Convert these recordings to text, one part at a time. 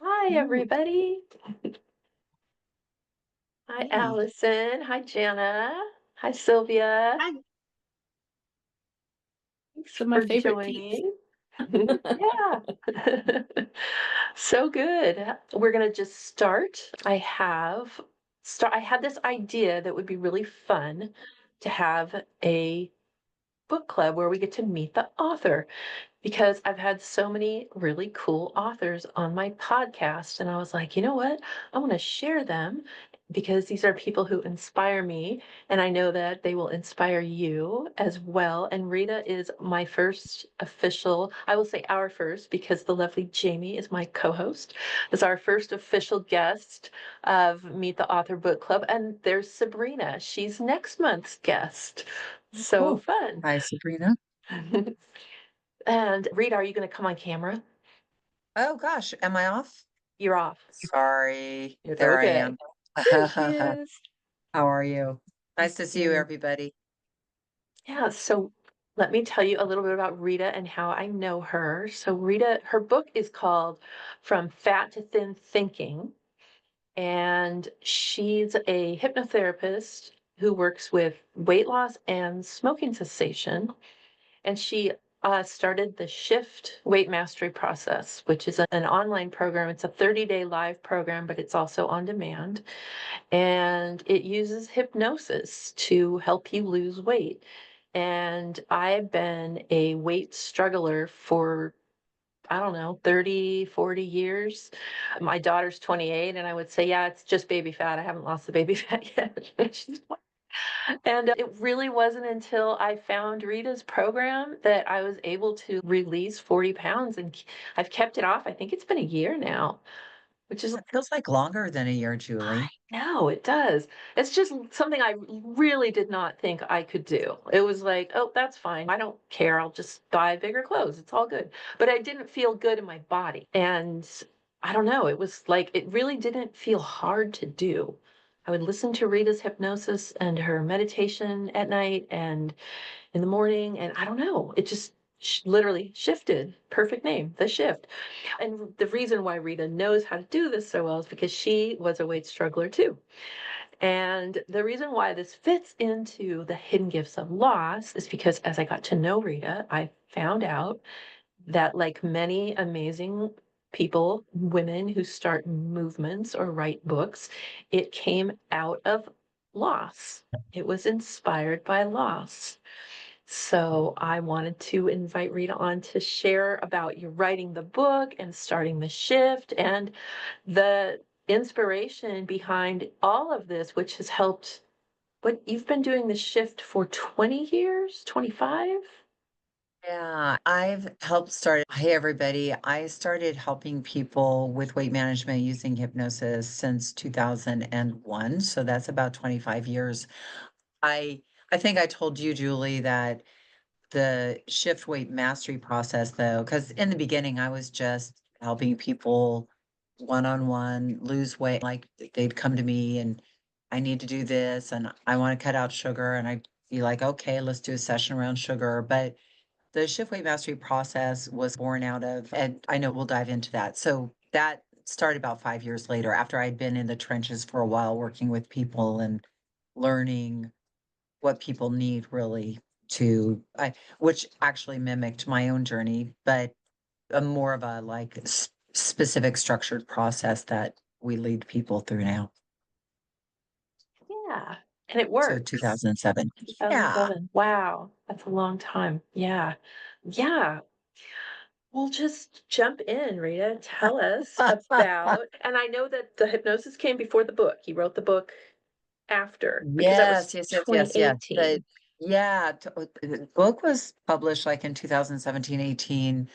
Hi, Ooh, everybody. Hi, hey. Allison. Hi, Jana. Hi, Sylvia. Hi. Thanks Some of my for favorite peeps. joining. Yeah. So good. We're gonna just start. I had this idea that would be really fun to have a book club where we get to meet the author because I've had so many really cool authors on my podcast. And I was like, you know what? I want to share them because these are people who inspire me. And I know that they will inspire you as well. And Rita is my first official, I will say our first, because the lovely Jamie is my co host, is our first official guest of Meet the Author Book Club. And there's Sabrina. She's next month's guest. Oh, So cool. fun. Hi, Sabrina. And Rita, are you going to come on camera? Oh gosh, am I off? You're off. Sorry. It's There I okay. am. There she How is. are you? Nice to see you, Mm. everybody. Yeah, so let me tell you a little bit about Rita and how I know her. So Rita, her book is called From Fat to Thin Thinking, and she's a hypnotherapist who works with weight loss and smoking cessation. And she started the Shift Weight Mastery Process, which is an online program. It's a 30-day live program, but it's also on demand. And it uses hypnosis to help you lose weight. And I've been a weight struggler for, I don't know, 30, 40 years. My daughter's 28, and I would say, yeah, it's just baby fat. I haven't lost the baby fat yet. And it really wasn't until I found Rita's program that I was able to release 40 pounds, and I've kept it off. I think it's been a year now, which is It feels like longer than a year, Julie. no, it does. It's just something I really did not think I could do. It was like, oh, that's fine. I don't care. I'll just buy bigger clothes. It's all good. But I didn't feel good in my body. And I don't know. It was like, it really didn't feel hard to do. I would listen to Rita's hypnosis and her meditation at night and in the morning. And I don't know. It just literally shifted. Perfect name, The Shift. And the reason why Rita knows how to do this so well is because she was a weight struggler too. And the reason why this fits into the hidden gifts of loss is because as I got to know Rita, I found out that, like many amazing people, women who start movements or write books, it came out of loss. It was inspired by loss. So I wanted to invite Rita on to share about you writing the book and starting the shift and the inspiration behind all of this, which has helped. What you've been doing the shift for 20 years, 25? Yeah, I've helped start. Hey, everybody. I started helping people with weight management using hypnosis since 2001. So that's about 25 years. I I think I told you, Julie, that the shift weight mastery process, though, because in the beginning, I was just helping people one on one lose weight. Like they'd come to me and I need to do this and I want to cut out sugar. And I'd be like, okay, let's do a session around sugar. But the shift weight mastery process was born out of, and I know we'll dive into that. So that started about 5 years later after I'd been in the trenches for a while working with people and learning what people need really which actually mimicked my own journey, but a more of a like specific structured process that we lead people through now. Yeah. And it So works. 2007. Yeah. 2007. Wow. That's a long time. Yeah. Yeah. We'll just jump in, Rita. Tell us about, and I know that the hypnosis came before the book. You wrote the book after because that was Yes, yes, yes, yes, yes. 2018. The book was published like in 2017, 18.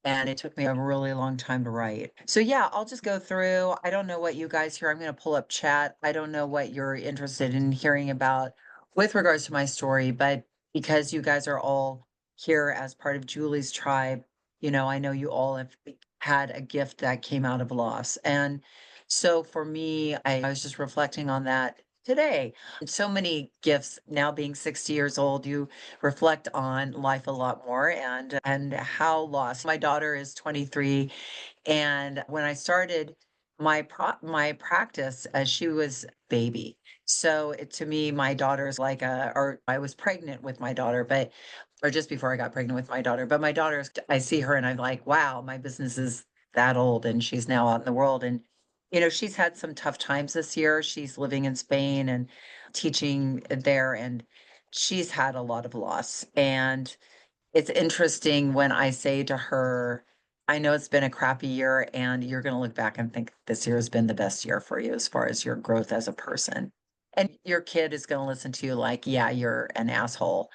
And it took me a really long time to write. So yeah, I'll just go through. I don't know what you guys hear. I'm going to pull up chat. I don't know what you're interested in hearing about with regards to my story, but because you guys are all here as part of Julie's tribe, I know you all have had a gift that came out of loss. And so for me, I was just reflecting on that. today. So many gifts now being 60 years old, you reflect on life a lot more and how lost. My daughter is 23 and when I started my practice, she was baby. So to me, my daughter's like or I was pregnant with my daughter, but or just before I got pregnant with my daughter. But my daughter's, I see her and I'm like, wow, my business is that old, and she's now out in the world. And she's had some tough times this year. She's living in Spain and teaching there, and she's had a lot of loss. And it's interesting when I say to her, "I know it's been a crappy year, and you're gonna look back and think this year has been the best year for you as far as your growth as a person." And your kid is gonna listen to you like, "Yeah, you're an asshole."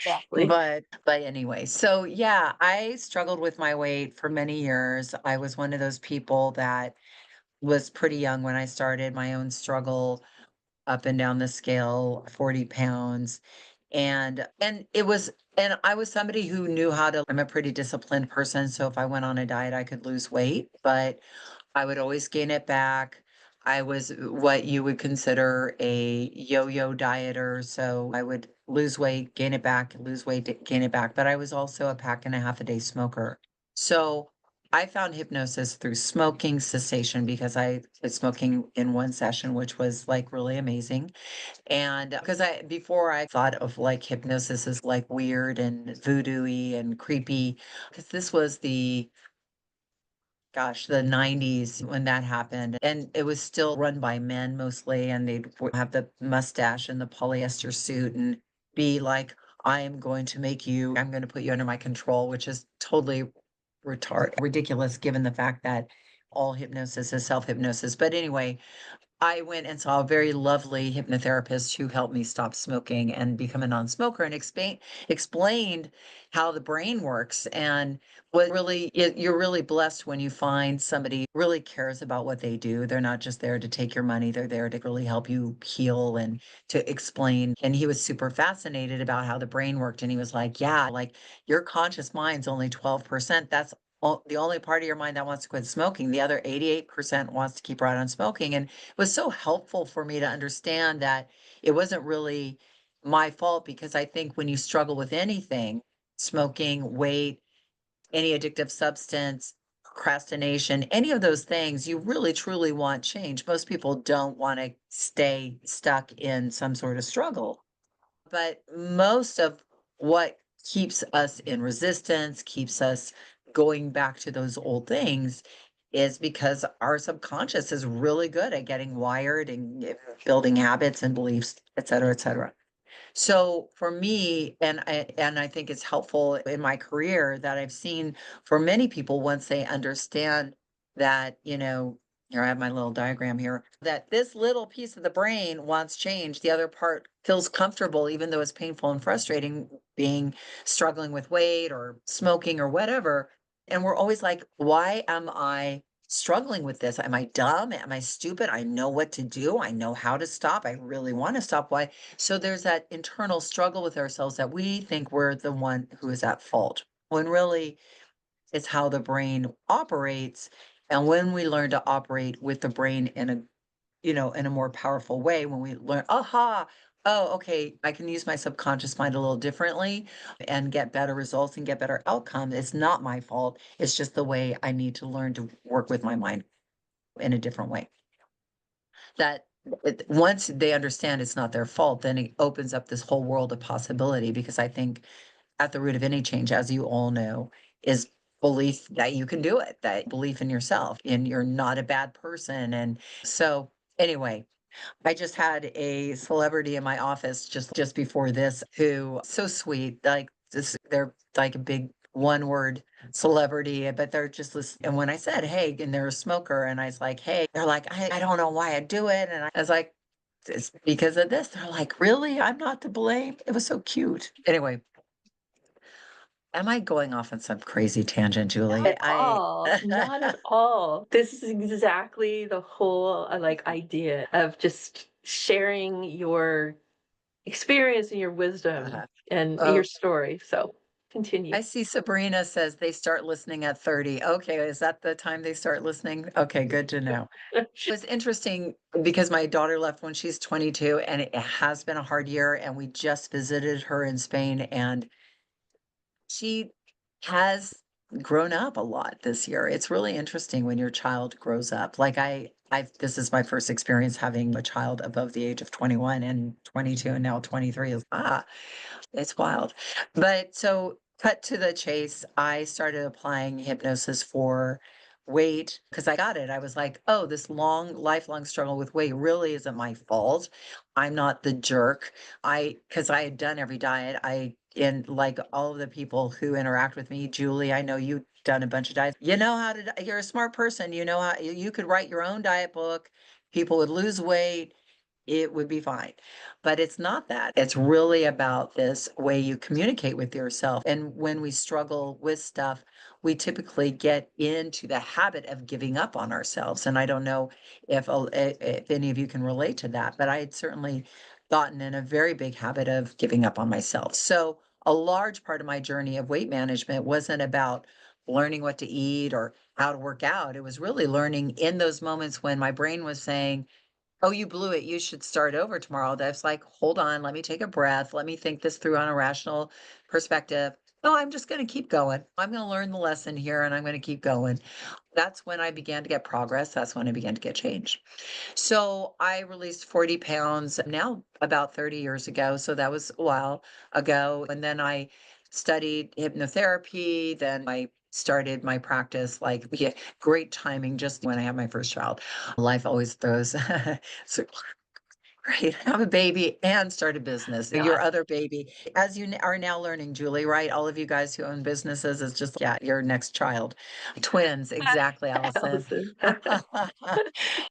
Exactly. But anyway, so yeah, I struggled with my weight for many years. I was one of those people that was pretty young when I started my own struggle up and down the scale, 40 pounds. And it was and I was somebody who knew how to I'm a pretty disciplined person, so if I went on a diet, I could lose weight, but I would always gain it back. I was what you would consider a yo-yo dieter, so I would lose weight, gain it back, lose weight, gain it back, but I was also a pack and a half a day smoker. So I found hypnosis through smoking cessation because I was smoking in one session, which was like really amazing. And because I before I thought of like hypnosis as like weird and voodoo-y and creepy, because this was the 90s when that happened, and it was still run by men mostly, and they'd have the mustache and the polyester suit and be like, I'm gonna put you under my control, which is totally ridiculous given the fact that all hypnosis is self-hypnosis. But anyway, I went and saw a very lovely hypnotherapist who helped me stop smoking and become a non-smoker and explained how the brain works. And you're really blessed when you find somebody who really cares about what they do. They're not just there to take your money, they're there to really help you heal and to explain. And he was super fascinated about how the brain worked. And he was like, yeah, like your conscious mind's only 12%. That's the only part of your mind that wants to quit smoking. The other 88% wants to keep right on smoking. And was so helpful for me to understand that it wasn't really my fault, because I think when you struggle with anything, smoking, weight, any addictive substance, procrastination, any of those things, you really truly want change. Most people don't want to stay stuck in some sort of struggle. But most of what keeps us in resistance, keeps us going back to those old things, is because our subconscious is really good at getting wired and building habits and beliefs, et cetera, et cetera. So for me, and I think it's helpful in my career that I've seen for many people once they understand that, here I have my little diagram here, that this little piece of the brain wants change. The other part feels comfortable, even though it's painful and frustrating, being struggling with weight or smoking or whatever. And we're always like, why am I struggling with this? Am I dumb? Am I stupid? I know what to do. I know how to stop. I really want to stop. Why? So there's that internal struggle with ourselves that we think we're the one who is at fault, when really it's how the brain operates. And when we learn to operate with the brain in a more powerful way, when we learn, aha, oh, okay, I can use my subconscious mind a little differently and get better results and get better outcomes. It's not my fault. It's just the way I need to learn to work with my mind in a different way. That once they understand it's not their fault, then it opens up this whole world of possibility, because I think at the root of any change, as you all know, is belief that you can do it, that belief in yourself and you're not a bad person. And so anyway, I just had a celebrity in my office just before this who so sweet, like they're like a big one word celebrity, but they're just this. And when I said, hey, and they're a smoker, and I was like, hey, they're like, I don't know why I do it. And I was like, it's because of this. They're like, really? I'm not to blame. It was so cute. Anyway, am I going off on some crazy tangent, Not Julie? at all, not at all. This is exactly the whole, like, idea of just sharing your experience and your wisdom Uh-huh. and Oh, your story, so continue. I see Sabrina says they start listening at 30. Okay, is that the time they start listening? Okay, good to know. It was interesting because my daughter left when she's 22, and it has been a hard year, and we just visited her in Spain, and she has grown up a lot this year. It's really interesting when your child grows up. Like I this is my first experience having a child above the age of 21 and 22 and now 23 is it's wild. But so cut to the chase, I started applying hypnosis for weight because I got it. I was like, oh, this lifelong struggle with weight really isn't my fault. I'm not the jerk. Because I had done every diet. And like all of the people who interact with me, Julie, I know you've done a bunch of diets. You know how to, you're a smart person. You know how you could write your own diet book. People would lose weight. It would be fine. But it's not that. It's really about this way you communicate with yourself. And when we struggle with stuff, we typically get into the habit of giving up on ourselves. And I don't know if any of you can relate to that, but I had certainly gotten in a very big habit of giving up on myself. So a large part of my journey of weight management wasn't about learning what to eat or how to work out. It was really learning in those moments when my brain was saying, "Oh, you blew it. You should start over tomorrow." That's like, "Hold on, let me take a breath. Let me think this through on a rational perspective. No, I'm just going to keep going. I'm going to learn the lesson here and I'm going to keep going." That's when I began to get progress. That's when I began to get change. So I released 40 pounds now about 30 years ago. So that was a while ago. And then I studied hypnotherapy. Then I started my practice, like, yeah, great timing just when I had my first child. Life always throws so great. Have a baby and start a business. Your God. other baby, as you are now learning, Julie, right? All of you guys who own businesses is just, yeah, your next child. Twins, exactly, Allison. Allison.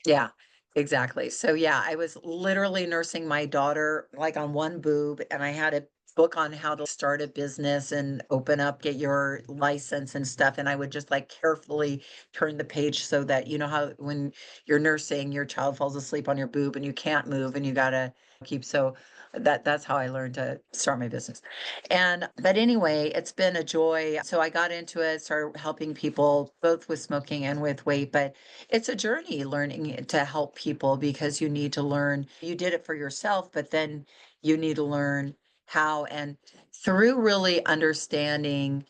Yeah, exactly. So yeah, I was literally nursing my daughter like on one boob, and I had a book on how to start a business and open up, get your license and stuff. And I would just like carefully turn the page so that you know how when you're nursing, your child falls asleep on your boob and you can't move and you gotta keep so that's how I learned to start my business. And but anyway, it's been a joy. So I got into it, started helping people both with smoking and with weight, but it's a journey learning to help people because you need to learn. You did it for yourself, but then you need to learn how and through really understanding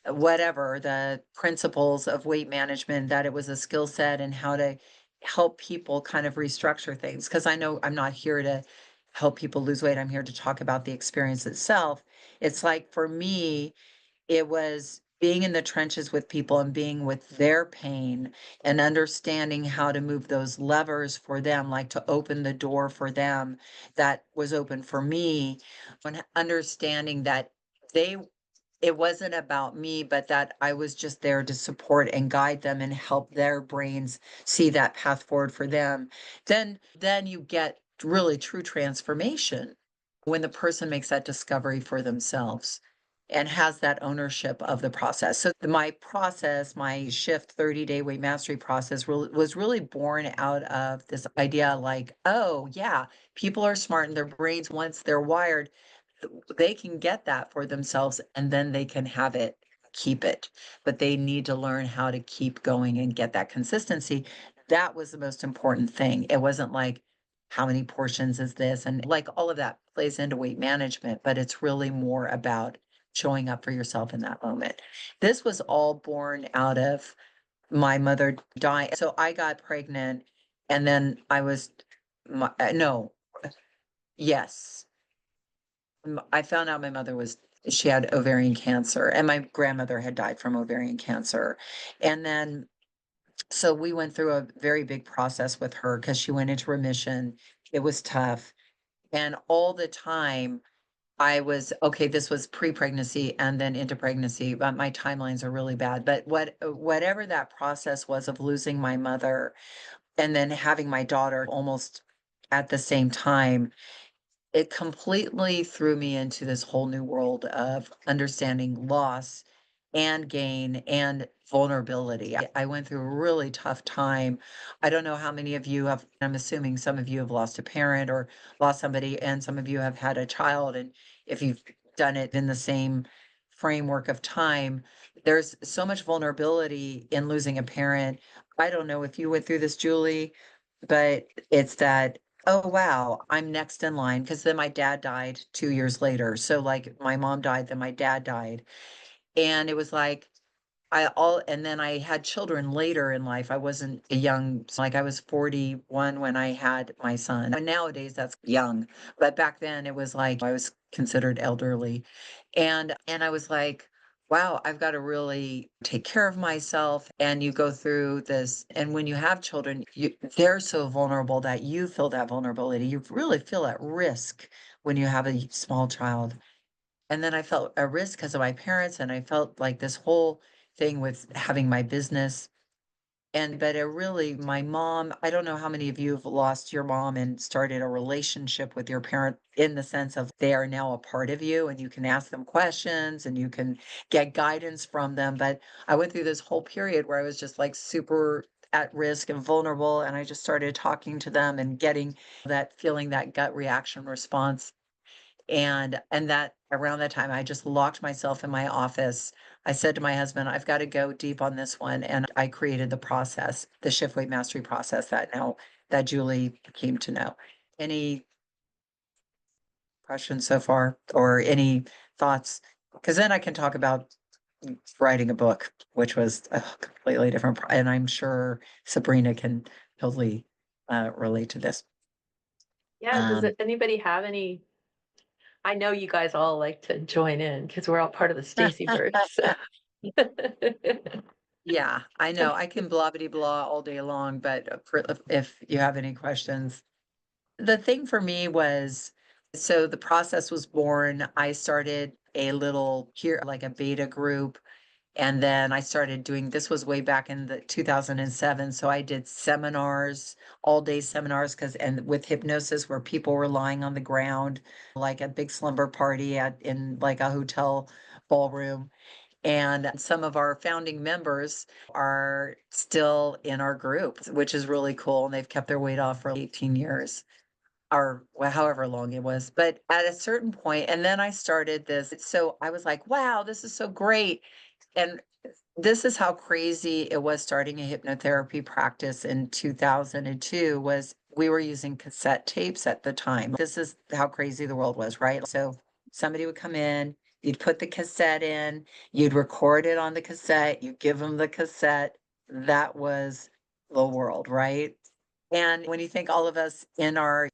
whatever the principles of weight management, that it was a skill set and how to help people kind of restructure things. Because I know I'm not here to help people lose weight. I'm here to talk about the experience itself. It's like for me, it was being in the trenches with people and being with their pain and understanding how to move those levers for them, like to open the door for them that was open for me, when understanding that they it wasn't about me, but that I was just there to support and guide them and help their brains see that path forward for them. Then you get really true transformation when the person makes that discovery for themselves and has that ownership of the process. So my process, my shift 30-day weight mastery process was really born out of this idea like, oh yeah, people are smart in their brains once they're wired they can get that for themselves and then they can have it, keep it. But they need to learn how to keep going and get that consistency. That was the most important thing. It wasn't like, how many portions is this? And like all of that plays into weight management, but it's really more about showing up for yourself in that moment. This was all born out of my mother dying. So I got pregnant and then no, yes. I found out my mother was she had ovarian cancer and my grandmother had died from ovarian cancer. And then so we went through a very big process with her because she went into remission. It was tough. And all the time I was okay, this was pre-pregnancy and then into pregnancy, but my timelines are really bad. But whatever that process was of losing my mother and then having my daughter almost at the same time, it completely threw me into this whole new world of understanding loss and gain and vulnerability. I went through a really tough time. I don't know how many of you have, I'm assuming some of you have lost a parent or lost somebody, and some of you have had a child. And if you've done it in the same framework of time, there's so much vulnerability in losing a parent. I don't know if you went through this, Julie, but it's that, oh, wow, I'm next in line because then my dad died 2 years later. So, like, my mom died, then my dad died. And it was like, and then I had children later in life. I wasn't a young, like I was 41 when I had my son. And nowadays that's young, but back then it was like I was considered elderly. And I was like, wow, I've got to really take care of myself. And you go through this, and when you have children, they're so vulnerable that you feel that vulnerability. You really feel at risk when you have a small child. And then I felt a risk because of my parents, and I felt like this whole thing with having my business. But it really, my mom, I don't know how many of you have lost your mom and started a relationship with your parent in the sense of they are now a part of you and you can ask them questions and you can get guidance from them. But I went through this whole period where I was just like super at risk and vulnerable. And I just started talking to them and getting that feeling, that gut reaction response. And that around that time, I just locked myself in my office. I said to my husband, I've got to go deep on this one. And I created the process, the shift weight mastery process that Julie came to know. Any questions so far or any thoughts? Because then I can talk about writing a book, which was a completely different, and I'm sure Sabrina can totally relate to this. Yeah, does Um, anybody have any? I know you guys all like to join in because we're all part of the Stacy verse. So. Yeah, I know. I can blah bitty blah all day long, but if you have any questions, the thing for me was, so the process was born. I started a little here, like a beta group, and then I started doing, this was way back in the 2007. So I did seminars, all day seminars, and with hypnosis where people were lying on the ground, like a big slumber party in like a hotel ballroom. And some of our founding members are still in our group, which is really cool. And they've kept their weight off for 18 years or however long it was. But at a certain point, and then I started this. So I was like, wow, this is so great. And this is how crazy it was starting a hypnotherapy practice in 2002 was we were using cassette tapes at the time. This is how crazy the world was, right? So somebody would come in, you'd put the cassette in, you'd record it on the cassette, you give them the cassette. That was the world, right? And when you think all of us in our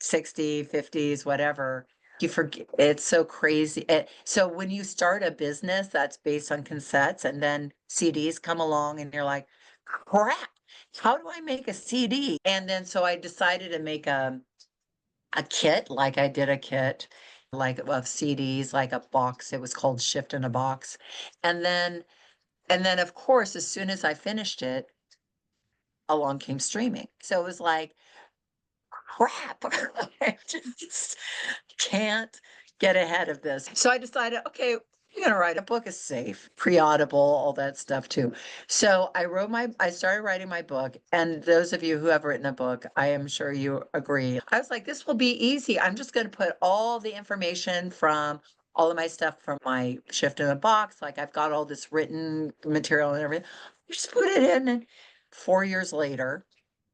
60, 50s, whatever, you forget it's so crazy. So when you start a business that's based on cassettes and then CDs come along and you're like, crap, how do I make a CD? And then so I decided to make a kit, like I did a kit like of CDs, like a box. It was called Shift in a Box. And then and then of course, as soon as I finished it, along came streaming. So it was like, crap. I just can't get ahead of this. So I decided, okay, you're going to write a book is safe, pre-audible, all that stuff too. So I started writing my book. And those of you who have written a book, I am sure you agree. I was like, this will be easy. I'm just going to put all the information from all of my stuff from my shift in a box. Like I've got all this written material and everything. Just put it in. And 4 years later,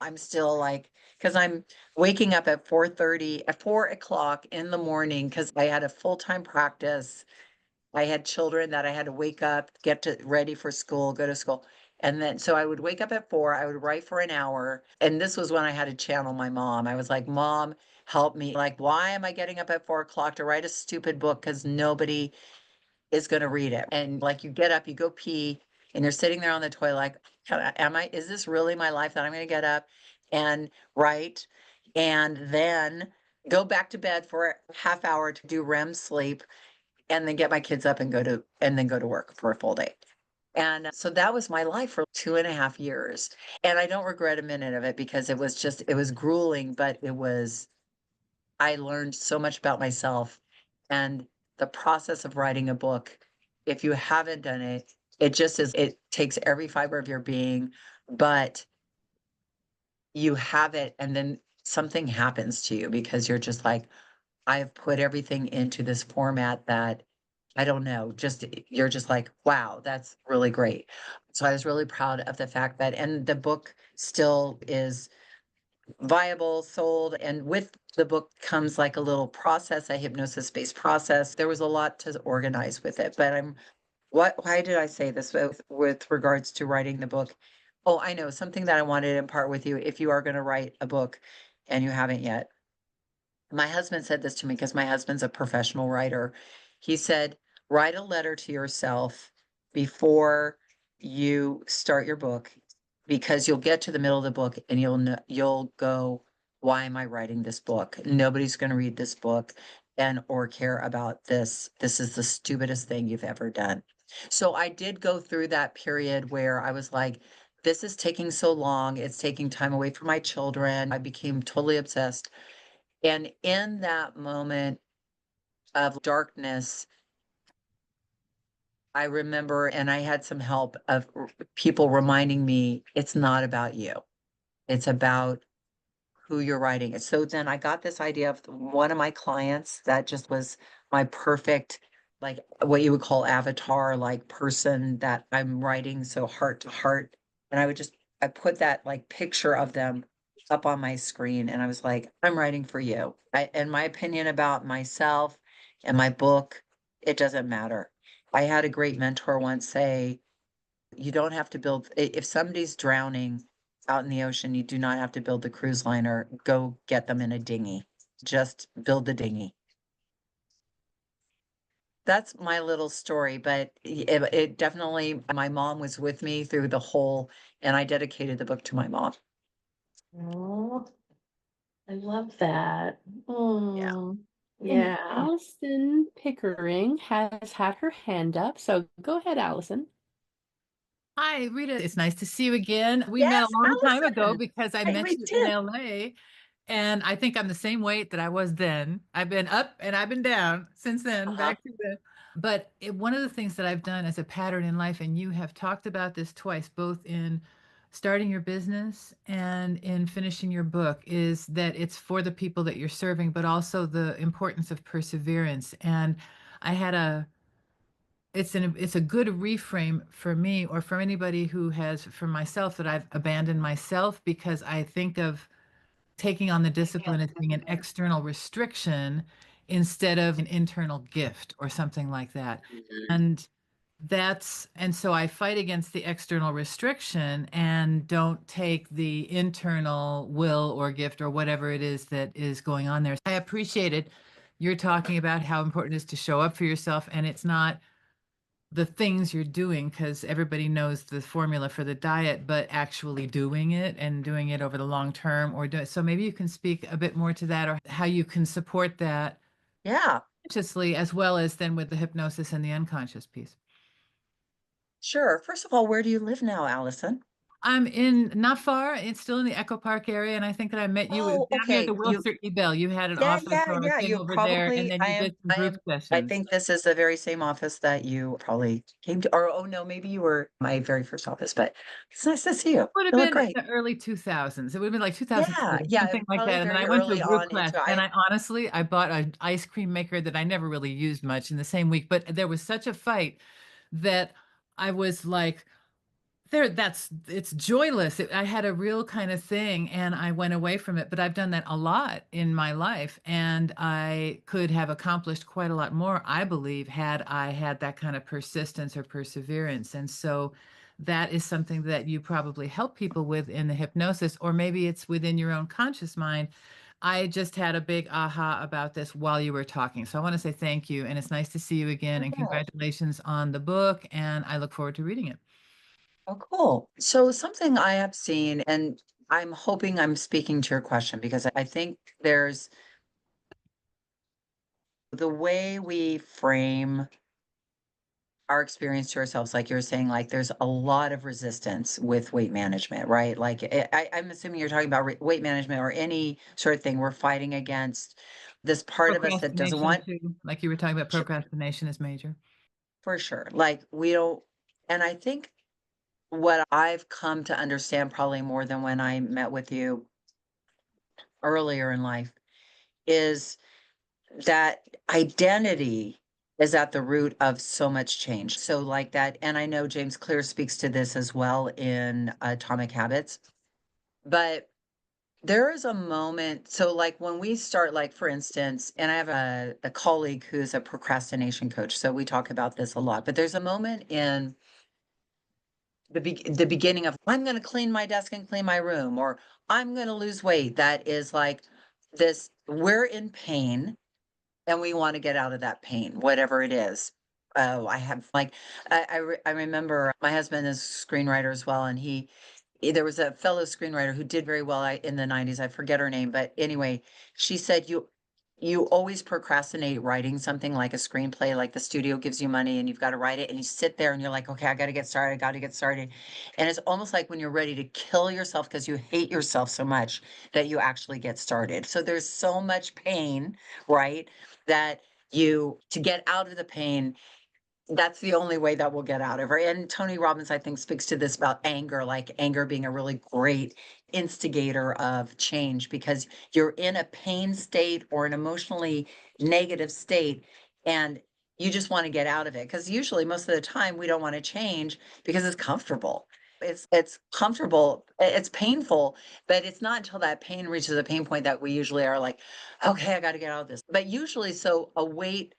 I'm still like, because I'm waking up at 4:30, at 4 o'clock in the morning, because I had a full-time practice. I had children that I had to wake up, get to ready for school, go to school. And then, so I would wake up at 4, I would write for an hour. And this was when I had to channel my mom. I was like, Mom, help me. Like, why am I getting up at 4 o'clock to write a stupid book? Because nobody is going to read it. And like you get up, you go pee, and you're sitting there on the toilet, like, is this really my life that I'm going to get up and write? And then go back to bed for a half hour to do REM sleep and then get my kids up and then go to work for a full day. And so that was my life for 2.5 years. And I don't regret a minute of it because it was grueling, but I learned so much about myself and the process of writing a book. If you haven't done it, it takes every fiber of your being, but you have it and then something happens to you because you're just like, I've put everything into this format that I don't know, just you're just like, "Wow, that's really great." So I was really proud of the fact that and the book still is viable, sold, and with the book comes like a little process, a hypnosis-based process. There was a lot to organize with it, but why did I say this with regards to writing the book? Oh, I know, something that I wanted to impart with you if you are gonna write a book and you haven't yet. My husband said this to me because my husband's a professional writer. He said, "Write a letter to yourself before you start your book, because you'll get to the middle of the book and you'll go, 'Why am I writing this book? Nobody's gonna read this book and or care about this. This is the stupidest thing you've ever done.'" So I did go through that period where I was like, "This is taking so long. It's taking time away from my children." I became totally obsessed and in that moment of darkness, I remember and I had some help of people reminding me, "It's not about you. It's about who you're writing it." So then I got this idea of one of my clients that just was my perfect, like what you would call avatar, like person that I'm writing so heart to heart. And I put that like picture of them up on my screen and I was like, I'm writing for you. And my opinion about myself and my book, it doesn't matter. I had a great mentor once say, you don't have to if somebody's drowning out in the ocean, you do not have to build the cruise liner, go get them in a dinghy. Just build the dinghy. That's my little story, but it definitely my mom was with me through the whole and I dedicated the book to my mom. Oh, I love that. Yeah. Mm, And yeah. Allison Pickering has had her hand up. So go ahead, Allison. Hi, Rita. It's nice to see you again. We met a Yes, long time ago Allison. because I Hey, met we you in did. LA, and I think I'm the same weight that I was then. I've been up and I've been down since then, Uh-huh. back to the. But one of the things that I've done as a pattern in life, and you have talked about this twice, both in starting your business and in finishing your book, is that it's for the people that you're serving, but also the importance of perseverance. And I had a it's a good reframe for me or for anybody who has for myself that I've abandoned myself because I think of taking on the discipline as being an external restriction instead of an internal gift or something like that. Mhm. And and so I fight against the external restriction and don't take the internal will or gift or whatever it is that is going on there. I appreciated you're talking about how important it is to show up for yourself, and it's not the things you're doing because everybody knows the formula for the diet, but actually doing it and doing it over the long term or do it. So maybe you can speak a bit more to that or how you can support that Yeah, consciously as well as then with the hypnosis and the unconscious piece. sure. First of all, where do you live now, Allison? I'm in not far, it's still in the Echo Park area, and I think that I met you Oh, down near the okay. Wilster E. Bell. You had an Yeah, office yeah, or a yeah. thing You over there, and probably then you did some group I sessions. think this is the very same office that you probably came to, or oh no, maybe you were my very first office, but it's nice to see you. Would have You look been great. the early 2000s. It would have been like 2002 Yeah, or yeah, something like probably that. And then very I went to a early group on class, into and I I bought an ice cream maker that I never really used much in the same week. But there was such a fight that I was like, it's joyless. I had a real kind of thing and I went away from it, but I've done that a lot in my life and I could have accomplished quite a lot more, I believe, had I had that kind of persistence or perseverance. And so that is something that you probably help people with in the hypnosis, or maybe it's within your own conscious mind. I just had a big aha about this while you were talking. So I want to say thank you. And it's nice to see you again. And yeah. congratulations on the book. And I look forward to reading it. Oh, cool. So something I have seen, and I'm hoping I'm speaking to your question because I think there's the way we frame our experience to ourselves, like you're saying, like there's a lot of resistance with weight management, right? Like I'm assuming you're talking about weight management or any sort of thing we're fighting against this part of us that doesn't Procrastination want, too, like you were talking about, procrastination is major. for sure. Like we don't, and I think what I've come to understand probably more than when I met with you earlier in life is that identity. is at the root of so much change. So like that, and I know James Clear speaks to this as well in Atomic Habits, but there is a moment. So like when we start, like for instance, and I have a colleague who's a procrastination coach. So we talk about this a lot, but there's a moment in the beginning of, I'm going to clean my desk and clean my room, or I'm going to lose weight. That is like this, we're in pain and we want to get out of that pain, whatever it is. Oh, I have like, I remember my husband is a screenwriter as well. And there was a fellow screenwriter who did very well in the 90s. I forget her name, but anyway, she said, you always procrastinate writing something like a screenplay, like the studio gives you money and you've got to write it and you sit there and you're like, okay, I got to get started. I got to get started. And it's almost like when you're ready to kill yourself because you hate yourself so much that you actually get started. So there's so much pain, right? That to get out of the pain, that's the only way that we'll get out of it. And Tony Robbins, I think, speaks to this about anger, like anger being a really great instigator of change because you're in a pain state or an emotionally negative state and you just want to get out of it. Because usually most of the time we don't want to change because it's comfortable. It's comfortable, it's painful, but it's not until that pain reaches a pain point that we usually are like, okay, I got to get out of this. But usually, so a weight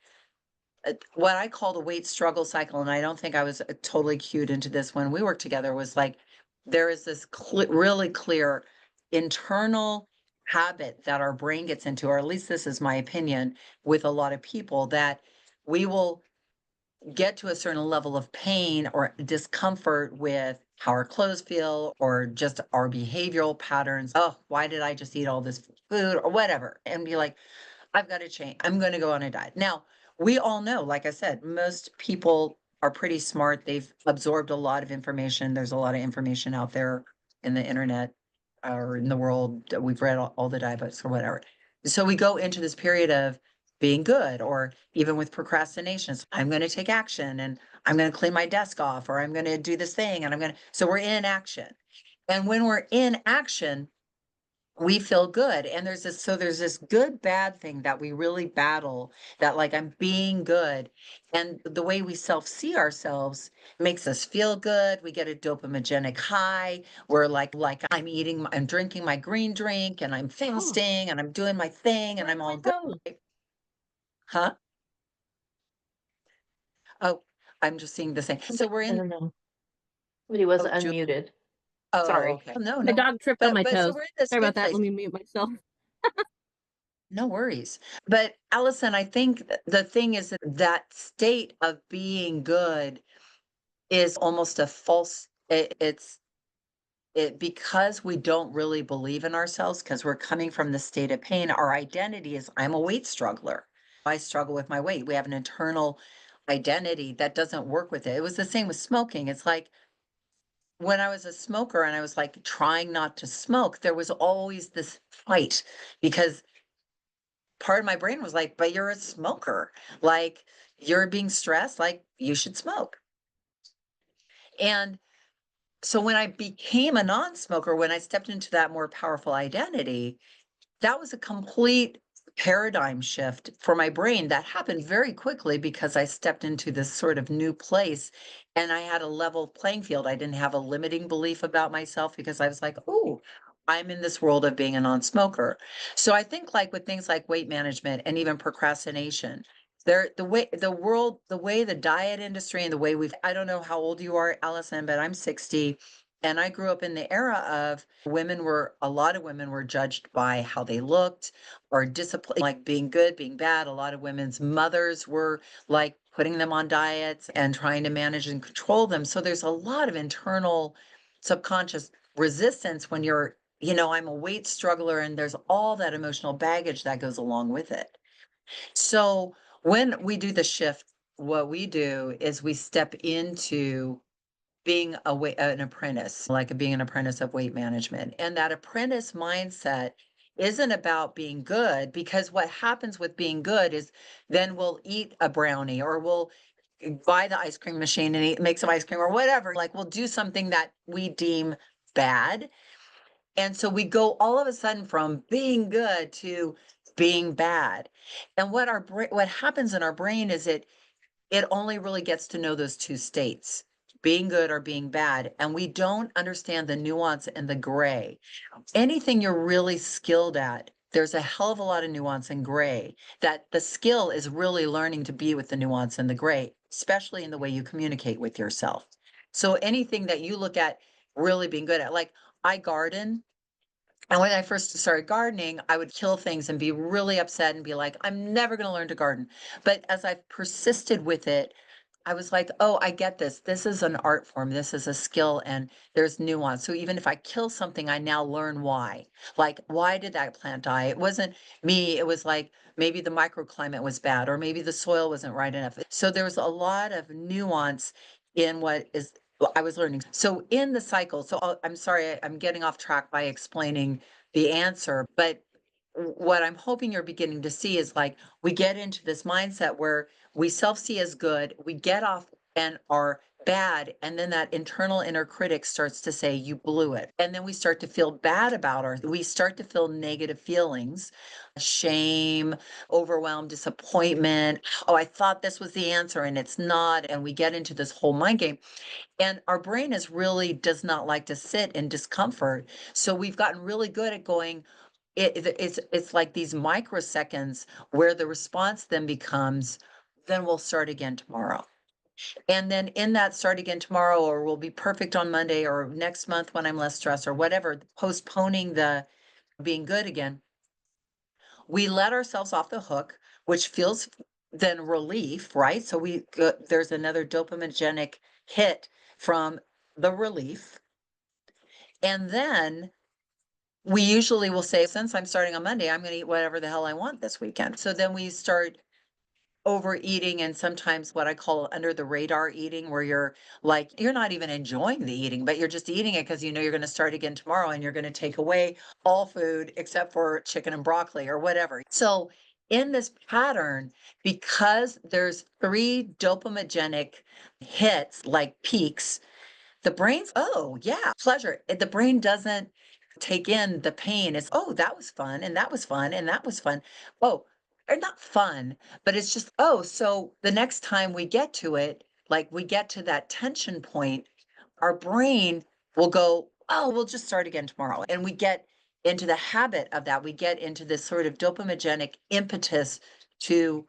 what I call the weight struggle cycle, and I don't think I was totally cued into this when we worked together, was like there is this really clear internal habit that our brain gets into, or at least this is my opinion with a lot of people, that we will get to a certain level of pain or discomfort with how our clothes feel or just our behavioral patterns. Oh, why did I just eat all this food or whatever? And be like, I've got to change. I'm going to go on a diet. Now, we all know, like I said, most people are pretty smart. They've absorbed a lot of information. There's a lot of information out there in the internet or in the world. We've read all the diet books or whatever. So we go into this period of being good, or even with procrastinations, I'm going to take action and I'm going to clean my desk off, or I'm going to do this thing and so we're in action. And when we're in action, we feel good. And there's this good bad thing that we really battle, that like I'm being good. And the way we self-see ourselves makes us feel good. We get a dopamigenic high. We're like I'm drinking my green drink and I'm fasting and I'm doing my thing and I'm all good. Huh? Oh, I'm just seeing the same. So we're I in, don't know. Somebody was oh, unmuted. oh, Sorry. okay. No, My no. dog tripped on my But so toes. we're in this Sorry about good that. place. Let me mute myself. No worries. But Allison, I think the thing is that that state of being good is almost a false, because we don't really believe in ourselves because we're coming from the state of pain. Our identity is, I'm a weight struggler. I struggle with my weight. We have an internal identity that doesn't work with it. It was the same with smoking. It's like when I was a smoker and I was like trying not to smoke, there was always this fight because part of my brain was like, but you're a smoker. Like you're being stressed, like you should smoke. And so when I became a non-smoker, when I stepped into that more powerful identity, that was a complete paradigm shift for my brain that happened very quickly because I stepped into this sort of new place and I had a level playing field. I didn't have a limiting belief about myself because I was like, oh, I'm in this world of being a non-smoker. So I think like with things like weight management and even procrastination, the way the diet industry and the way I don't know how old you are, Allison, but I'm 60. And I grew up in the era of a lot of women were judged by how they looked or discipline, like being good, being bad. A lot of women's mothers were like putting them on diets and trying to manage and control them. So there's a lot of internal subconscious resistance when I'm a weight struggler and there's all that emotional baggage that goes along with it. So when we do the shift, what we do is we step into being an apprentice, like being an apprentice of weight management. And that apprentice mindset isn't about being good, because what happens with being good is then we'll eat a brownie or we'll buy the ice cream machine and make some ice cream or whatever. Like we'll do something that we deem bad. And so we go all of a sudden from being good to being bad. And what happens in our brain is it only really gets to know those two states, being good or being bad. And we don't understand the nuance and the gray. Anything you're really skilled at, there's a hell of a lot of nuance and gray, that the skill is really learning to be with the nuance and the gray, especially in the way you communicate with yourself. So anything that you look at really being good at, like I garden. And when I first started gardening, I would kill things and be really upset and be like, I'm never going to learn to garden. But as I've persisted with it, I was like, oh, I get this. This is an art form. This is a skill and there's nuance. So even if I kill something, I now learn why. Like, why did that plant die? It wasn't me. It was like maybe the microclimate was bad or maybe the soil wasn't right enough. So there was a lot of nuance in what I was learning. So in the cycle, so I'm sorry, I'm getting off track by explaining the answer, but what I'm hoping you're beginning to see is like we get into this mindset where we self-see as good, we get off and are bad, and then that internal inner critic starts to say, you blew it. And then we start to feel bad about we start to feel negative feelings, shame, overwhelm, disappointment. Oh, I thought this was the answer and it's not. And we get into this whole mind game. And our brain is really does not like to sit in discomfort. So we've gotten really good at going, it's like these microseconds where the response then becomes, then we'll start again tomorrow. And then in that start again tomorrow, or we'll be perfect on Monday or next month when I'm less stressed or whatever, postponing the being good again, we let ourselves off the hook, which feels then relief, right? So there's another dopaminergic hit from the relief. And then we usually will say, since I'm starting on Monday, I'm going to eat whatever the hell I want this weekend. So then we start overeating and sometimes what I call under the radar eating, where you're like, you're not even enjoying the eating, but you're just eating it because you know you're going to start again tomorrow and you're going to take away all food except for chicken and broccoli or whatever. So in this pattern, because there's 3 dopaminergic hits like peaks, the brain's, oh, yeah, pleasure. The brain doesn't take in the pain. It's, oh, that was fun, and that was fun, and that was fun. Oh, or not fun, but it's just, oh, so the next time we get to it, like we get to that tension point, our brain will go, oh, we'll just start again tomorrow. And we get into the habit of that. We get into this sort of dopaminergic impetus to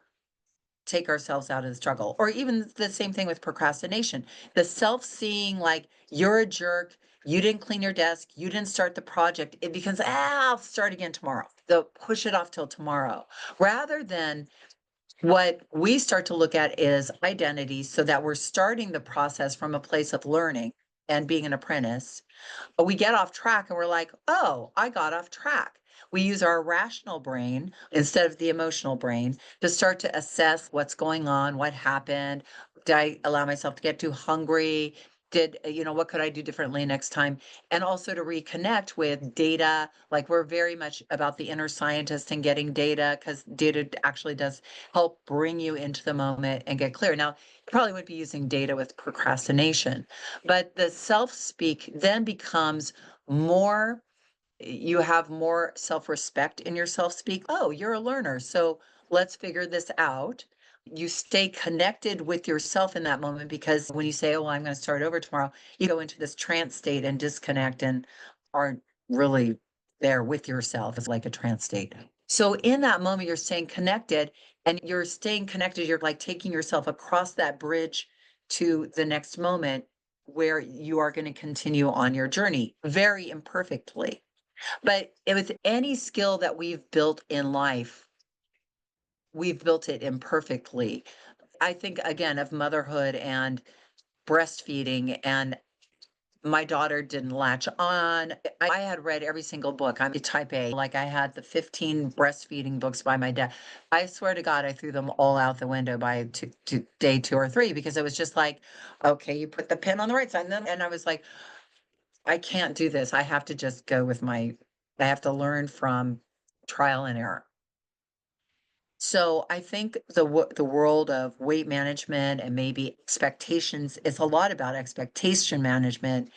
take ourselves out of the struggle. Or even the same thing with procrastination. The self-seeing like you're a jerk, you didn't clean your desk, you didn't start the project, it becomes, I'll start again tomorrow. They'll push it off till tomorrow. Rather than what we start to look at is identity, so that we're starting the process from a place of learning and being an apprentice. But we get off track and we're like, oh, I got off track. We use our rational brain instead of the emotional brain to start to assess what's going on, what happened. Did I allow myself to get too hungry? What could I do differently next time? And also to reconnect with data. Like we're very much about the inner scientist and getting data, because data actually does help bring you into the moment and get clear. Now, you probably would be using data with procrastination, but the self-speak then becomes more, you have more self-respect in your self-speak. Oh, you're a learner, so let's figure this out. You stay connected with yourself in that moment, because when you say, oh, well, I'm going to start over tomorrow, you go into this trance state and disconnect and aren't really there with yourself. It's like a trance state. So in that moment, you're staying connected, and you're staying connected. You're like taking yourself across that bridge to the next moment where you are going to continue on your journey, very imperfectly. But with any skill that we've built in life, we've built it imperfectly. I think again of motherhood and breastfeeding, and my daughter didn't latch on. I had read every single book. I'm a type A. Like I had the 15 breastfeeding books by my dad. I swear to God, I threw them all out the window by day 2 or 3, because it was just like, okay, you put the pin on the right side. And I was like, I can't do this. I have to just go with I have to learn from trial and error. So I think the world of weight management and maybe expectations is a lot about expectation management,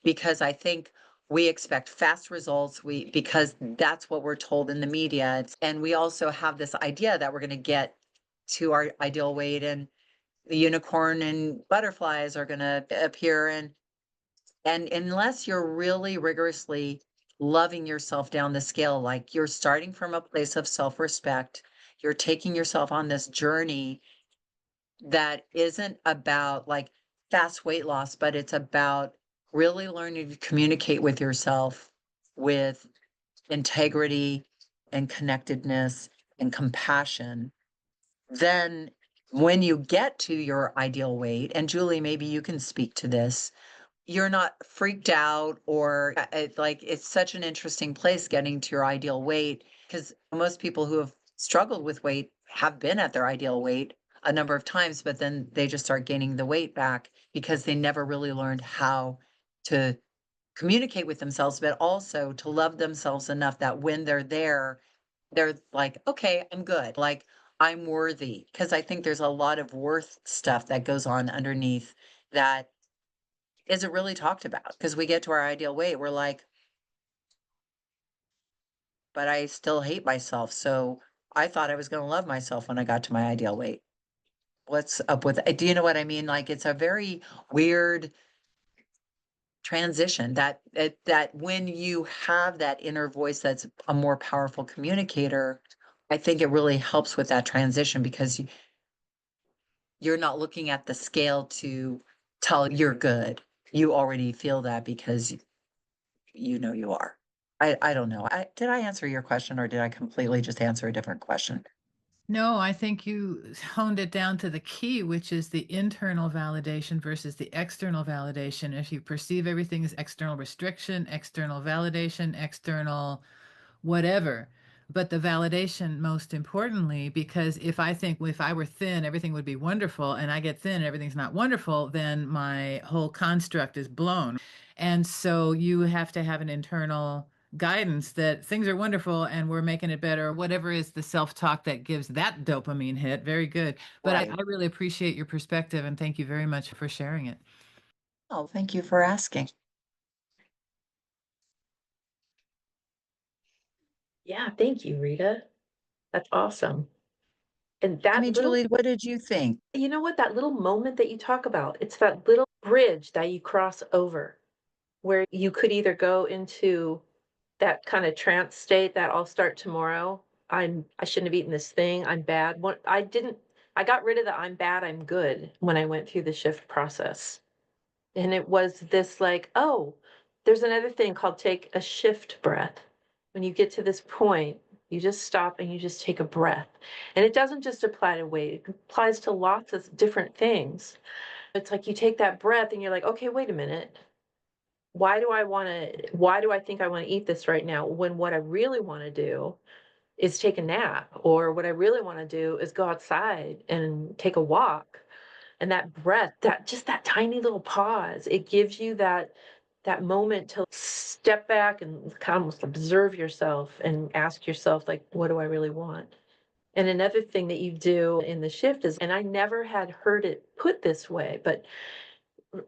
because I think we expect fast results, because that's what we're told in the media. And we also have this idea that we're going to get to our ideal weight in the unicorn and butterflies are going to appear. And unless you're really rigorously loving yourself down the scale, like you're starting from a place of self-respect, you're taking yourself on this journey that isn't about like fast weight loss, but it's about really learning to communicate with yourself with integrity and connectedness and compassion. Then when you get to your ideal weight, and Julie, maybe you can speak to this, you're not freaked out or like it's such an interesting place getting to your ideal weight because most people who have struggled with weight have been at their ideal weight a number of times, but then they just start gaining the weight back because they never really learned how to communicate with themselves, but also to love themselves enough that when they're there, they're like, okay, I'm good. Like, I'm worthy. Because I think there's a lot of worth stuff that goes on underneath that isn't really talked about. Because we get to our ideal weight, we're like, but I still hate myself. So I thought I was going to love myself when I got to my ideal weight. What's up with do you know what I mean? Like, it's a very weird transition that when you have that inner voice that's a more powerful communicator, I think it really helps with that transition because you're not looking at the scale to tell you're good. You already feel that because you know you are. I don't know. Did I answer your question or did I completely just answer a different question? No, I think you honed it down to the key, which is the internal validation versus the external validation. If you perceive everything as external restriction, external validation, external whatever. But the validation, most importantly, because if I think if I were thin, everything would be wonderful, and I get thin and everything's not wonderful, then my whole construct is blown. And so you have to have an internal guidance that things are wonderful and we're making it better, whatever is the self-talk that gives that dopamine hit. Very good. But Right. I really appreciate your perspective and thank you very much for sharing it. Oh, thank you for asking. Yeah, thank you, Rita. That's awesome. And I that mean, little Julie, what did you think? you know what? That little moment that you talk about, it's that little bridge that you cross over where you could either go into that kind of trance state that I'll start tomorrow. I shouldn't have eaten this thing. I'm bad. What I didn't I got rid of the I'm bad, I'm good when I went through the shift process. And it was this like, oh, there's another thing called take a shift breath. When you get to this point, you just stop and you just take a breath. And it doesn't just apply to weight, it applies to lots of different things. It's like you take that breath and you're like, okay, wait a minute. Why do I think I want to eat this right now when what I really want to do is take a nap, or what I really want to do is go outside and take a walk. And that breath, that just that tiny little pause, it gives you that moment to step back and kind of almost observe yourself and ask yourself, like, what do I really want? And another thing that you do in the shift is, and I never had heard it put this way, but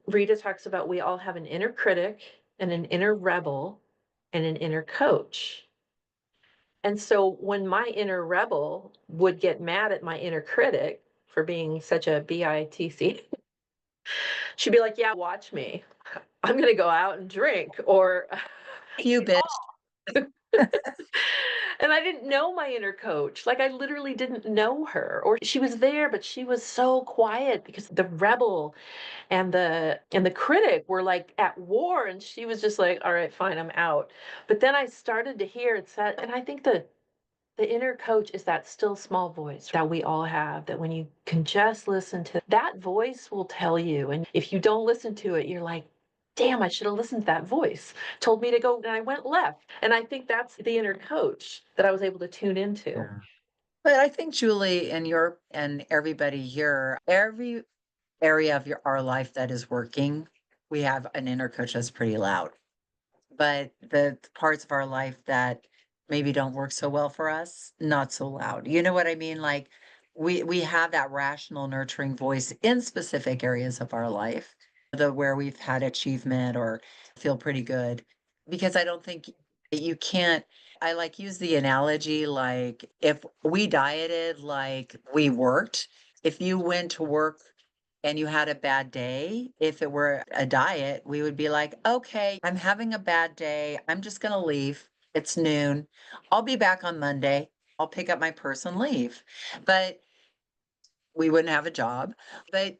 Rita talks about we all have an inner critic and an inner rebel and an inner coach. And so when my inner rebel would get mad at my inner critic for being such a bitch, she'd be like, yeah, watch me. I'm going to go out and drink or You bitch. and I didn't know my inner coach. Like I literally didn't know her, or she was there but she was so quiet because the rebel and the critic were like at war, and she was just like, all right, fine, I'm out. But then I started to hear it said, and I think the inner coach is that still small voice that we all have, that when you can just listen to that voice will tell you. And if you don't listen to it, you're like, damn, I should have listened to that voice. Told me to go and I went left. And I think that's the inner coach that I was able to tune into. Yeah. But I think Julie and your and everybody here, every area of our life that is working, we have an inner coach that's pretty loud. But the parts of our life that maybe don't work so well for us, not so loud. You know what I mean? Like we have that rational, nurturing voice in specific areas of our life, the where we've had achievement or feel pretty good. Because I don't think you can't. I like use the analogy like if we dieted like we worked, if you went to work and you had a bad day, if it were a diet, we would be like, okay, I'm having a bad day. I'm just going to leave. It's noon. I'll be back on Monday. I'll pick up my purse and leave. But we wouldn't have a job. But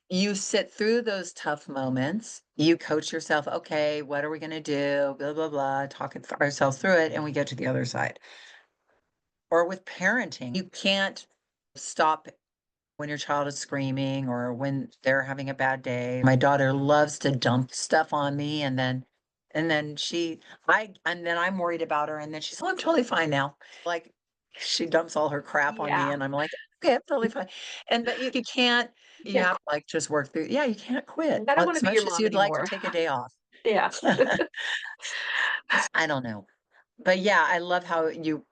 you sit through those tough moments. You coach yourself, okay, what are we going to do? Blah, blah, blah, talk ourselves through it, and we get to the other side. Or with parenting, you can't stop when your child is screaming or when they're having a bad day. My daughter loves to dump stuff on me, and then and then I'm worried about her, and then she's, "Oh, I'm totally fine now." Like, she dumps all her crap on me, Yeah. and I'm like, "Okay, I'm totally fine." But you can't, you Yeah. have to, like, just work through, yeah, you can't quit I don't want as to be your much as mom you'd like to anymore. take a day off. Yeah. I don't know. But yeah, I love how you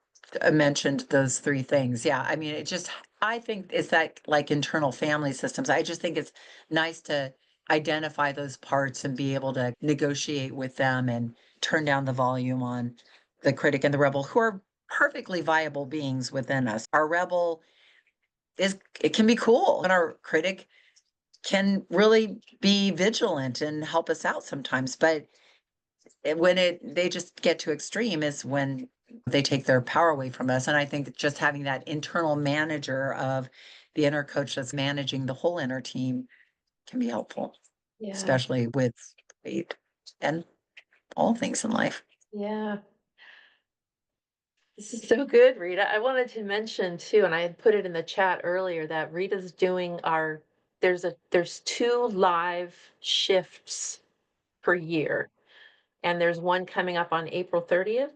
mentioned those 3 things. Yeah, I mean, I think it's that, like, internal family systems. I just think it's nice to identify those parts and be able to negotiate with them and turn down the volume on the critic and the rebel, who are perfectly viable beings within us. Our rebel it can be cool, and our critic can really be vigilant and help us out sometimes, but when they just get too extreme is when they take their power away from us. And I think just having that internal manager of the inner coach that's managing the whole inner team can be helpful, Yeah. especially with weight and all things in life. Yeah. This is so good, Rita. I wanted to mention too, and I had put it in the chat earlier that Rita's doing there's 2 live shifts per year, and there's one coming up on April 30th.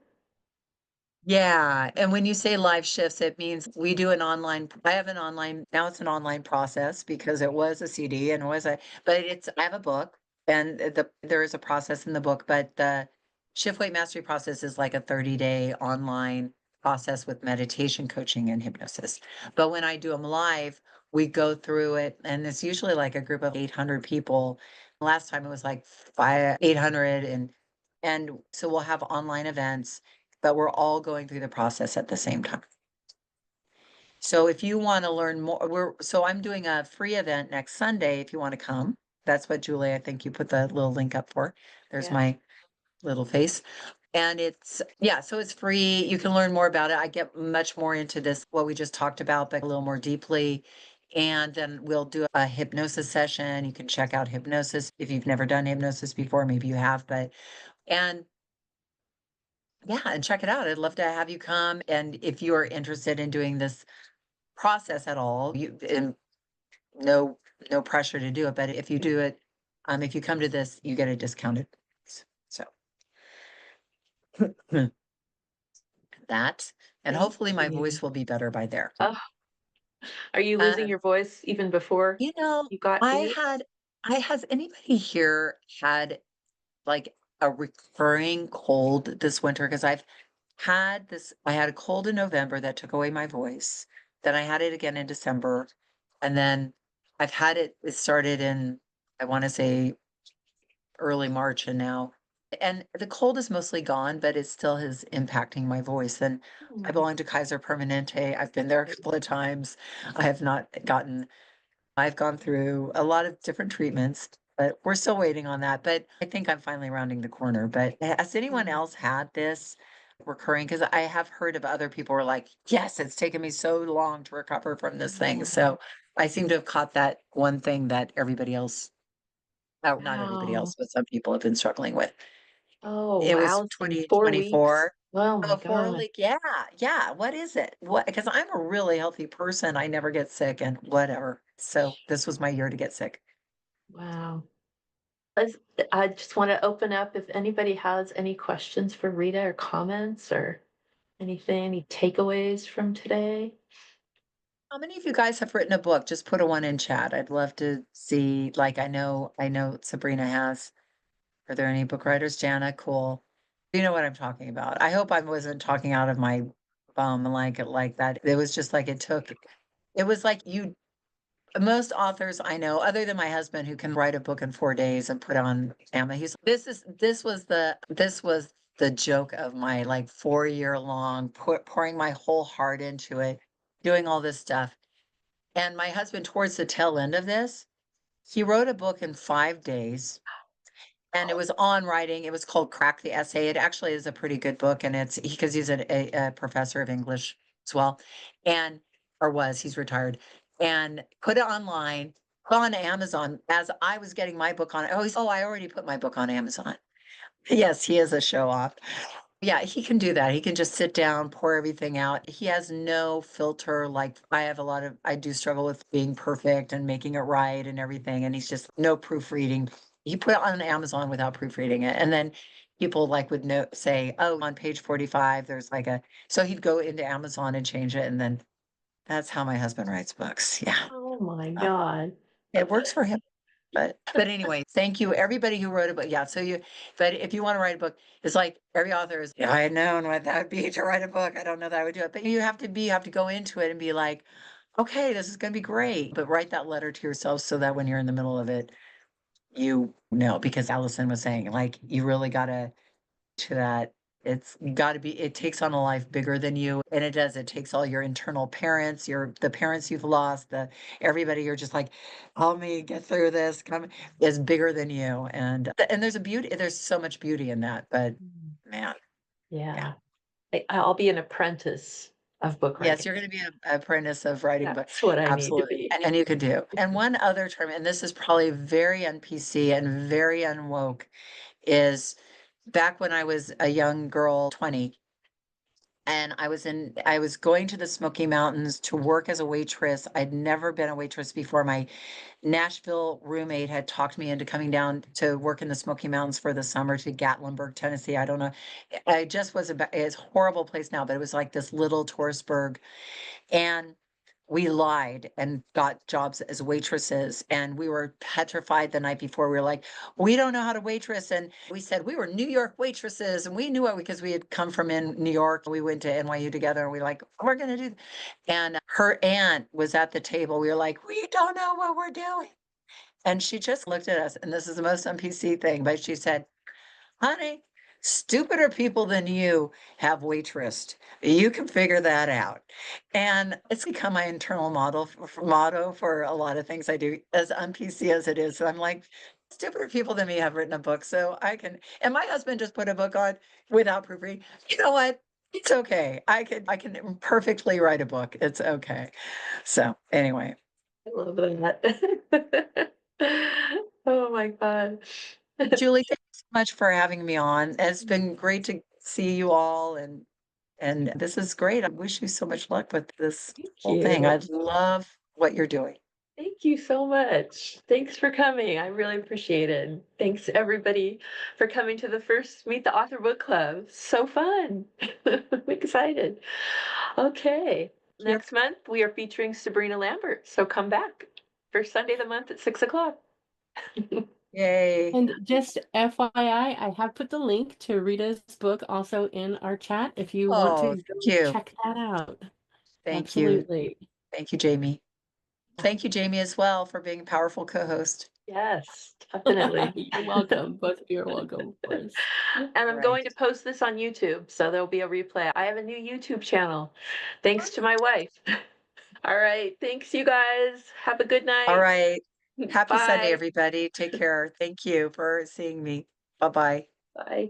Yeah, and when you say live shifts, it means we do I have an online, now it's an online process because it was a CD and but I have a book, and there is a process in the book, but the Shift Weight Mastery process is like a 30-day online process with meditation, coaching, and hypnosis. But when I do them live, we go through it, and it's usually like a group of 800 people. Last time it was like 800, and so we'll have online events, but we're all going through the process at the same time. So if you want to learn more, I'm doing a free event next Sunday if you want to come. That's what Julie, I think you put the little link up for. There's Yeah. my little face. And yeah, so it's free. You can learn more about it. I get much more into this, what we just talked about, but a little more deeply. And then we'll do a hypnosis session. You can check out hypnosis if you've never done hypnosis before. Maybe you have, and yeah, and check it out. I'd love to have you come. And if you are interested in doing this process at all, and no, no pressure to do it. But if you do it, if you come to this, you get a discounted price. So that, and Thank hopefully my you. voice will be better by there. Oh, are you losing Um, your voice even before you know, you got I here? had, has anybody here had like a recurring cold this winter? Because I had a cold in November that took away my voice. Then I had it again in December. And then it started in, I want to say early March, and now, and the cold is mostly gone, but it still is impacting my voice. And I Hmm. belong to Kaiser Permanente. I've been there a couple of times. I have not gotten I've gone through a lot of different treatments, but we're still waiting on that. But I think I'm finally rounding the corner. But has anyone Mm. else had this recurring? Because I have heard of other people who are like, yes, it's taken me so long to recover from this thing. Oh, So I seem to have caught that one thing that everybody else, not everybody wow. else, but some people have been struggling with. Oh, It was wow. 4 weeks. 2024. Oh my Oh, 4 God. leak. Yeah. Yeah. What is it? Because I'm a really healthy person. I never get sick and whatever. So this was my year to get sick. Wow. Let's, I just want to open up if anybody has any questions for Rita or comments or anything, any takeaways from today. How many of you guys have written a book? Just put a one in chat. I'd love to see, like, I know Sabrina has. Are there any book writers? Jana, cool. You know what I'm talking about. I hope I wasn't talking out of my bum like that. It was just like it was like most authors I know, other than my husband, who can write a book in 4 days and put on Amazon. This was the joke of my like 4 year long pouring my whole heart into it, doing all this stuff. And my husband, towards the tail end of this, He wrote a book in 5 days, and it was on writing. It was called Crack the Essay. It actually is a pretty good book, and it's because he's a professor of English as well, and or was, he's retired, and put it online, put on Amazon as I was getting my book on. Oh, I already put my book on Amazon. Yes, he is a show off. Yeah, he can do that. He can just sit down, pour everything out. He has no filter. Like I do struggle with being perfect and making it right and everything. And he's just no proofreading. He put it on Amazon without proofreading it. And then people like would know, say, oh, on page 45, there's like so he'd go into Amazon and change it. And then that's how my husband writes books. Yeah. Oh my Uh, God. It works for him. But anyway, thank you, everybody who wrote a book. Yeah, but if you want to write a book, it's like every author is, if I had known what that would be to write a book, I don't know that I would do it. But you have to go into it and be like, okay, this is gonna be great. But write that letter to yourself so that when you're in the middle of it, you know, because Allison was saying, like, you really gotta to that. It's got to be, it takes on a life bigger than you. And it does. It takes all your internal parents, the parents you've lost, everybody you're just like, help me get through this. Come is bigger than you. And there's so much beauty in that. But man, yeah. Yeah. I'll be an apprentice of book Yes, writing. you're going to be an apprentice of writing books. That's what I need to Absolutely. be. And you could do. And one other term, and this is probably very un-PC and very unwoke, is back when I was a young girl, 20, and I was going to the Smoky Mountains to work as a waitress. I'd never been a waitress before. My Nashville roommate had talked me into coming down to work in the Smoky Mountains for the summer to Gatlinburg, Tennessee. I don't know. I just was about, it's a horrible place now, but it was like this little tourist burg. And we lied and got jobs as waitresses. And we were petrified the night before. We were like, we don't know how to waitress. And we said we were New York waitresses. And we knew it because we had come from in New York. We went to NYU together and we like, we're going to do. And her aunt was at the table. We were like, we don't know what we're doing. And she just looked at us. And this is the most NPC thing, but she said, honey, stupider people than you have waitressed. You can figure that out. And it's become my internal motto for a lot of things I do, as un-PC as it is. So I'm like, stupider people than me have written a book. So I can, and my husband just put a book on without proofreading. You know what? It's okay. I can perfectly write a book. It's okay. So anyway, I love that. Oh my God. Julie, thank you so much for having me on. It's been great to see you all, and this is great. I wish you so much luck with this Thank whole thing. you. I love what you're doing. Thank you so much. Thanks for coming. I really appreciate it. Thanks everybody for coming to the first Meet the Author Book Club. So fun. I'm excited. Okay. Yep. Next month we are featuring Sabrina Lambert. So come back. First Sunday of the month at 6 o'clock. Yay. And just FYI, I have put the link to Rita's book also in our chat if you want Oh, to go thank you. check that out. Thank you. Absolutely. Thank you, Jamie. Thank you, Jamie, as well, for being a powerful co-host. Yes, definitely. You're welcome. Both of you are welcome, of course. And I'm Right. going to post this on YouTube, so there'll be a replay. I have a new YouTube channel, thanks to my wife. All right, thanks you guys. Have a good night. All right. Happy Sunday, Bye. everybody. Take care. Thank you for seeing me. Bye-bye. Bye.